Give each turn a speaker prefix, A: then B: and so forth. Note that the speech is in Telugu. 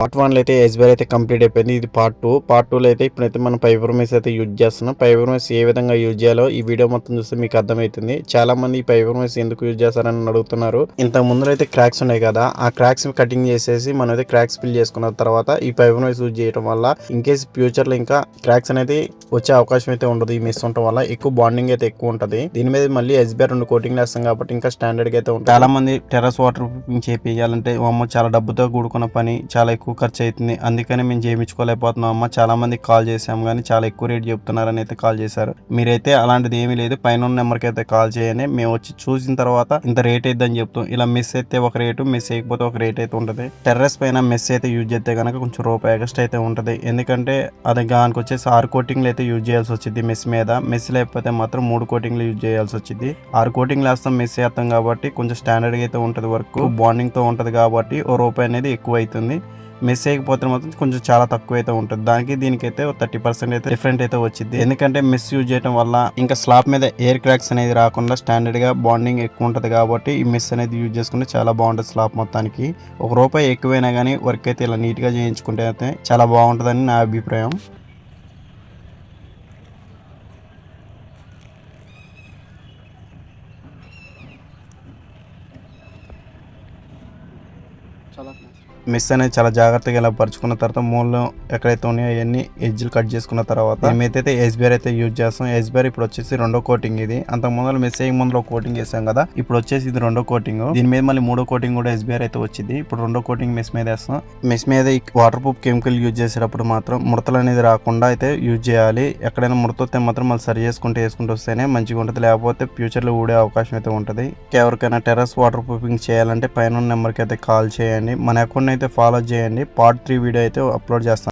A: పార్ట్ 1 లో అయితే ఎస్బీఐ అయితే కంప్లీట్ అయిపోయింది. ఇది పార్ట్ 2. పార్ట్ 2 లో అయితే ఇప్పుడైతే మనం ఫైబర్ మెష్ అయితే యూజ్ చేస్తున్నాం. ఫైబర్ మెష్ ఏ విధంగా యూజ్ చేయాలో ఈ వీడియో మొత్తం చూస్తే మీకు అర్థమవుతుంది. చాలా మంది ఈ ఫైబర్ మెష్ ఎందుకు యూజ్ చేస్తారని అడుగుతున్నారు. ఇంతకు ముందు అయితే క్రాక్స్ ఉన్నాయి కదా, ఆ క్రాక్స్ కటింగ్ చేసేసి మనం అయితే క్రాక్స్ ఫిల్ చేసుకున్న తర్వాత ఈ ఫైబర్ మెష్ యూజ్ చేయడం వల్ల ఇన్ కేసు ఫ్యూచర్ లో ఇంకా క్రాక్స్ అనేది వచ్చే అవకాశం అయితే ఉండదు. ఈ మెష్ ఉండటం వల్ల ఎక్కువ బాండింగ్ అయితే ఎక్కువ ఉంటుంది. దీని మీద మళ్ళీ ఎస్బీఐ 2 కోటింగ్ వేస్తాం కాబట్టి ఇంకా స్టాండర్డ్ గా అయితే ఉంటుంది. చాలా మంది టెర్రస్ వాటర్ ప్రూఫింగ్ చేయాలంటే అమ్మ చాలా డబ్బుతో కూడుకున్న పని, చాలా ఎక్కువ ఖర్చు అవుతుంది, అందుకని మేము చేయించుకోలేకపోతున్నాం అమ్మ, చాలా మందికి కాల్ చేసాము కానీ చాలా ఎక్కువ రేట్ చెప్తున్నారని అయితే కాల్ చేశారు. మీరైతే అలాంటిది ఏమీ లేదు, పైన ఉన్న నెంబర్కి అయితే కాల్ చేయండి. మేము వచ్చి చూసిన తర్వాత ఇంత రేట్ అయిద్దని చెప్తాం. ఇలా మిస్ అయితే ఒక రేటు, మిస్ అయిపోతే ఒక రేట్ అయితే ఉంటుంది. టెర్రస్ పైన మెస్ అయితే యూజ్ చేస్తే కనుక కొంచెం రూపాయి ఎక్స్ట్రా అయితే ఉంటుంది. ఎందుకంటే అది దానికి వచ్చేసి 6 కోటింగ్లు అయితే యూజ్ చేయాల్సి వచ్చింది మెస్ మీద. మెస్ లేకపోతే మాత్రం 3 కోటింగ్లు యూజ్ చేయాల్సి వచ్చింది. 6 కోటింగ్లు వేస్తాం, మెస్ వేస్తాం కాబట్టి కొంచెం స్టాండర్డ్ గా అయితే ఉంటుంది. వర్క్ బాండింగ్ తో ఉంటది కాబట్టి ఓ రూపాయి అనేది ఎక్కువ అవుతుంది. మెస్ చేయకపోతే మాత్రం కొంచెం చాలా తక్కువ అయితే ఉంటుంది. దానికి దీనికైతే 30% అయితే డిఫరెంట్ అయితే వచ్చింది. ఎందుకంటే మెస్ యూజ్ చేయడం వల్ల ఇంకా స్లాబ్ మీద ఎయిర్ క్రాక్స్ అనేది రాకుండా స్టాండర్డ్ గా బాండింగ్ ఎక్కువ ఉంటుంది కాబట్టి ఈ మెస్ అనేది యూజ్ చేసుకుంటే చాలా బాగుంటుంది. స్లాబ్ మొత్తానికి ఒక రూపాయి ఎక్కువైనా కానీ వర్క్ అయితే ఇలా నీట్ గా చేయించుకుంటే అయితే చాలా బాగుంటుందని నా అభిప్రాయం. మెస్ అనేది చాలా జాగ్రత్తగా ఇలా పరుచుకున్న తర్వాత మూలలో ఎక్కడైతే ఉన్నాయో అవన్నీ ఎడ్జ్లు కట్ చేసుకున్న తర్వాత మేమైతే ఎస్బీఆర్ అయితే యూజ్ చేస్తాం. ఎస్బీఆర్ ఇప్పుడు వచ్చేసి 2వ కోటింగ్ ఇది. అంత ముందు మెస్ అయ్యే ముందు కోటింగ్ వేసాం కదా, ఇప్పుడు వచ్చేసి ఇది 2వ కోటింగ్. దీని మీద మళ్ళీ 3వ కోటింగ్ కూడా ఎస్బీఆర్ అయితే వచ్చింది. ఇప్పుడు 2వ కోటింగ్ మెస్ మీద వేస్తాం. మెస్ మీద వాటర్ ప్రూఫ్ కెమికల్ యూజ్ చేసేటప్పుడు మాత్రం ముడతలు అనేది రాకుండా అయితే యూజ్ చేయాలి. ఎక్కడైనా ముడత వస్తే మాత్రం మళ్ళీ సరి వేసుకుంటూ వస్తేనే మంచిగా ఉంటుంది, లేకపోతే ఫ్యూచర్ లో ఊడే అవకాశం అయితే ఉంటుంది. ఎవరికైనా టెర్రస్ వాటర్ ప్రూఫింగ్ చేయాలంటే పైన నెంబర్కి అయితే కాల్ చేయండి. మన అకౌంట్ అయితే ఫాలో చేయండి. పార్ట్ 3 వీడియో అయితే అప్లోడ్ చేస్తాను.